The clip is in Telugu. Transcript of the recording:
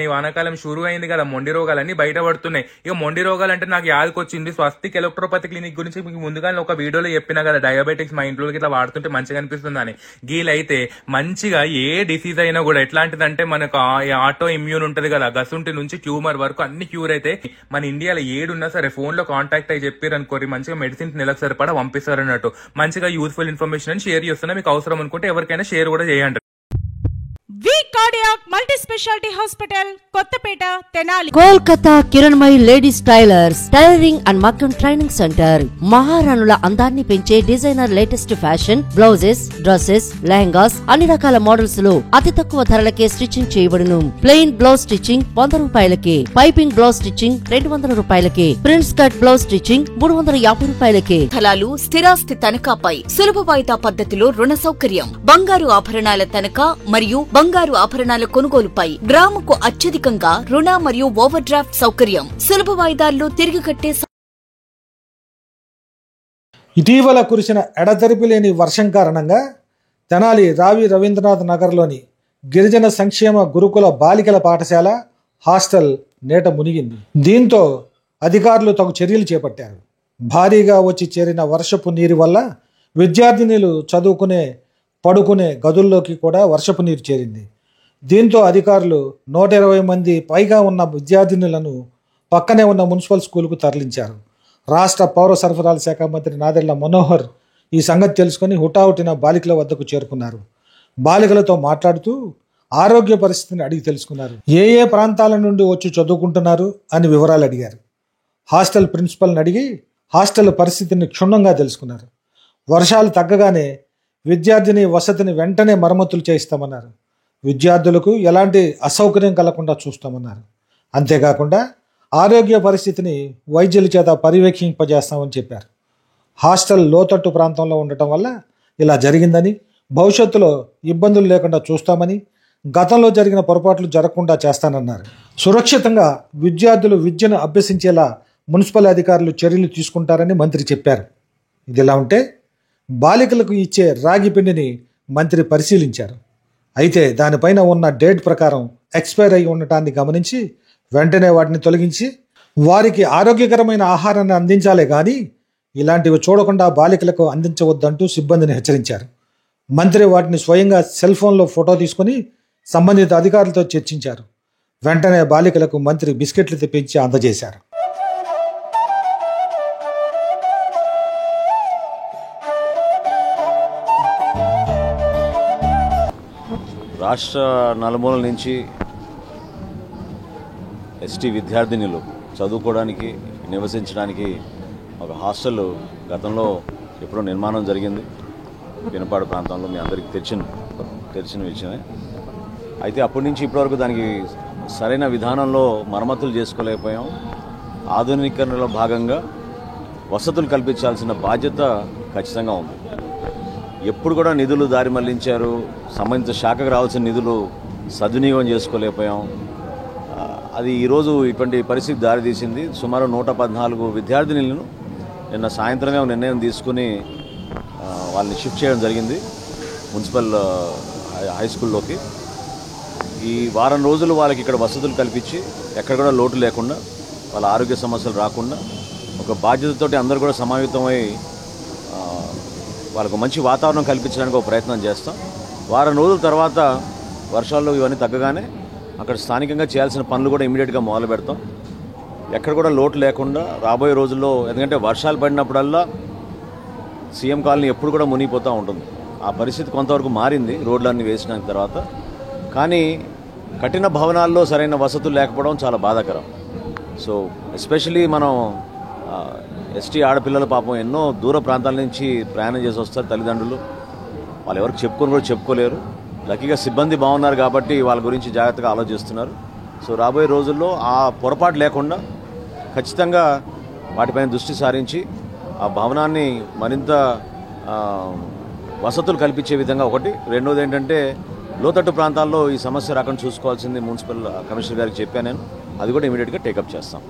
ఈ వానాకాలం షురు అయింది కదా, మొండి రోగాలన్నీ బయటపడుతున్నాయి. ఇక మొండి రోగాలు అంటే నాకు యాదకొచ్చింది స్వస్తిక్ ఎలక్ట్రోపతి క్లినిక్ గురించి మీకు ముందుగానే ఒక వీడియోలో చెప్పినా కదా, డయాబెటిక్స్ మా ఇంట్లో ఇట్లా వాడుతుంటే మంచిగా అనిపిస్తుందని. గీలైతే మంచిగా ఏ డిసీజ్ అయినా కూడా ఎట్లాంటిదంటే మనకు ఆటో ఇమ్యూన్ ఉంటది కదా, గసుంటి నుంచి ట్యూమర్ వరకు అన్ని క్యూర్ అయితే మన ఇండియాలో ఏడున్నా సరే ఫోన్ లో కాంటాక్ట్ అయ్యి చెప్పారు అనుకోరి మంచిగా మెడిసిన్స్ నెలకు సరిపడా పంపిస్తారు అన్నట్టు. మంచిగా యూజ్ఫుల్ ఇన్ఫర్మేషన్ అని షేర్ చేస్తున్నా, మీకు అవసరం అనుకుంటే ఎవరికైనా షేర్ కూడా చేయండి. V cardiac multi speciality hospital, Kothapeta, Tenali. Kolkata Kiranmayi ladies tailors, tailoring and మగ్గం ట్రైనింగ్ సెంటర్. మహారాణుల అందాన్ని పెంచే designer latest fashion blouses, dresses, lehengas అన్ని రకాల మోడల్స్ లో అతి తక్కువ ధరలకే స్టిచ్చింగ్ చేయబడును. ప్లెయిన్ బ్లౌజ్ స్టిచ్చింగ్ 100 రూపాయలకే, పైపింగ్ బ్లౌజ్ స్టిచ్చింగ్ 200 రూపాయలకే, ప్రిన్స్ కట్ బ్లౌజ్ స్టిచ్చింగ్ 350 రూపాయలకే. స్థలాలు స్థిరాస్తి తనఖాపై సులభ వాయిదా పద్ధతిలో రుణ సౌకర్యం. బంగారు ఆభరణాల తనఖా మరియు బంగారు ఆభరణాల కొనుగోలుపై గ్రాముకు అత్యధికంగా రుణ మరియు ఓవర్ డ్రాఫ్ట్ సౌకర్యం. సులభ వాయిదాల్లో తిరిగి కట్టే. ఇటీవల కురిసిన ఎడతెరిపి లేని వర్షం కారణంగా తెనాలి రావి రవీంద్రనాథ్ నగర్లోని గిరిజన సంక్షేమ గురుకుల బాలికల పాఠశాల హాస్టల్ నేట మునిగింది. దీంతో అధికారులు తగు చర్యలు చేపట్టారు. భారీగా వచ్చి చేరిన వర్షపు నీరు వల్ల విద్యార్థినులు చదువుకునే పడుకునే గదుల్లోకి కూడా వర్షపు నీరు చేరింది. దీంతో అధికారులు 120 మంది పైగా ఉన్న విద్యార్థినులను పక్కనే ఉన్న మున్సిపల్ స్కూల్కు తరలించారు. రాష్ట్ర పౌర సరఫరాల శాఖ మంత్రి నాదెళ్ల మనోహర్ ఈ సంగతి తెలుసుకుని హుటాహుటిన బాలికల వద్దకు చేరుకున్నారు. బాలికలతో మాట్లాడుతూ ఆరోగ్య పరిస్థితిని అడిగి తెలుసుకున్నారు. ఏ ఏ ప్రాంతాల నుండి వచ్చి చదువుకుంటున్నారు అని వివరాలు అడిగారు. హాస్టల్ ప్రిన్సిపల్ని అడిగి హాస్టల్ పరిస్థితిని క్షుణ్ణంగా తెలుసుకున్నారు. వర్షాలు తగ్గగానే విద్యార్థిని వసతిని వెంటనే మరమ్మతులు చేయిస్తామన్నారు. విద్యార్థులకు ఎలాంటి అసౌకర్యం కలగకుండా చూస్తామన్నారు. అంతేకాకుండా ఆరోగ్య పరిస్థితిని వైద్యుల చేత పర్యవేక్షింపజేస్తామని చెప్పారు. హాస్టల్ లోతట్టు ప్రాంతంలో ఉండటం వల్ల ఇలా జరిగిందని, భవిష్యత్తులో ఇబ్బందులు లేకుండా చూస్తామని, గతంలో జరిగిన పొరపాట్లు జరగకుండా చేస్తానన్నారు. సురక్షితంగా విద్యార్థులు విద్యను అభ్యసించేలా మున్సిపల్ అధికారులు చర్యలు తీసుకుంటారని మంత్రి చెప్పారు. ఇదిలా ఉంటే బాలికలకు ఇచ్చే రాగి పిండిని మంత్రి పరిశీలించారు. అయితే దానిపైన ఉన్న డేట్ ప్రకారం ఎక్స్పైర్ అయి ఉండటాన్ని గమనించి వెంటనే వాటిని తొలగించి వారికి ఆరోగ్యకరమైన ఆహారాన్ని అందించాలే కానీ ఇలాంటివి చూడకుండా బాలికలకు అందించవద్దంటూ సిబ్బందిని హెచ్చరించారు. మంత్రి వాటిని స్వయంగా సెల్ ఫోన్లో ఫోటో తీసుకుని సంబంధిత అధికారులతో చర్చించారు. వెంటనే బాలికలకు మంత్రి బిస్కెట్లు తెప్పించి అందజేశారు. రాష్ట్ర నలుమూలల నుంచి ఎస్టీ విద్యార్థినులు చదువుకోవడానికి, నివసించడానికి ఒక హాస్టల్ గతంలో ఎప్పుడో నిర్మాణం జరిగింది పినపాడు ప్రాంతంలో. మీ అందరికీ తెలిసిన విషయమే. అయితే అప్పటి నుంచి ఇప్పటివరకు దానికి సరైన విధానంలో మరమ్మతులు చేసుకోలేకపోయాం. ఆధునీకరణలో భాగంగా వసతులు కల్పించాల్సిన బాధ్యత ఖచ్చితంగా ఉంది. ఎప్పుడు కూడా నిధులు దారి మళ్లించారు, సంబంధిత శాఖకు రావాల్సిన నిధులు సద్వినియోగం చేసుకోలేకపోయాం. అది ఈరోజు ఇటువంటి పరిస్థితి దారితీసింది. సుమారు 114 విద్యార్థినులను నిన్న సాయంత్రమే నిర్ణయం తీసుకుని వాళ్ళని షిఫ్ట్ చేయడం జరిగింది మున్సిపల్ హై స్కూల్లోకి. ఈ వారం రోజులు వాళ్ళకి ఇక్కడ వసతులు కల్పించి ఎక్కడ కూడా లోటు లేకుండా, వాళ్ళ ఆరోగ్య సమస్యలు రాకుండా ఒక బాధ్యతతోటి అందరూ కూడా సమావేతమై వాళ్ళకు మంచి వాతావరణం కల్పించడానికి ఒక ప్రయత్నం చేస్తాం. వారం రోజుల తర్వాత వర్షాలు ఇవన్నీ తగ్గగానే అక్కడ స్థానికంగా చేయాల్సిన పనులు కూడా ఇమీడియట్గా మొదలు పెడతాం. ఎక్కడ కూడా లోటు లేకుండా రాబోయే రోజుల్లో, ఎందుకంటే వర్షాలు పడినప్పుడల్లా సీఎం కాలనీ ఎప్పుడు కూడా మునిగిపోతూ ఉంటుంది. ఆ పరిస్థితి కొంతవరకు మారింది రోడ్లన్నీ వేసిన తర్వాత. కానీ కఠిన భవనాల్లో సరైన వసతులు లేకపోవడం చాలా బాధాకరం. సో ఎస్పెషలీ మనం ఎస్టీ ఆడపిల్లల పాపం ఎన్నో దూర ప్రాంతాల నుంచి ప్రయాణం చేసి వస్తారు తల్లిదండ్రులు. వాళ్ళు ఎవరికి చెప్పుకోలేరు. లక్కీగా సిబ్బంది బాగున్నారు కాబట్టి వాళ్ళ గురించి జాగ్రత్తగా ఆలోచిస్తున్నారు. సో రాబోయే రోజుల్లో ఆ పొరపాటు లేకుండా ఖచ్చితంగా వాటిపైన దృష్టి సారించి ఆ భవనాన్ని మరింత వసతులు కల్పించే విధంగా ఒకటి. రెండోది ఏంటంటే లోతట్టు ప్రాంతాల్లో ఈ సమస్య రాకుండా చూసుకోవాల్సింది మున్సిపల్ కమిషనర్ గారికి చెప్పాను నేను. అది కూడా ఇమీడియట్గా టేకప్ చేస్తాం.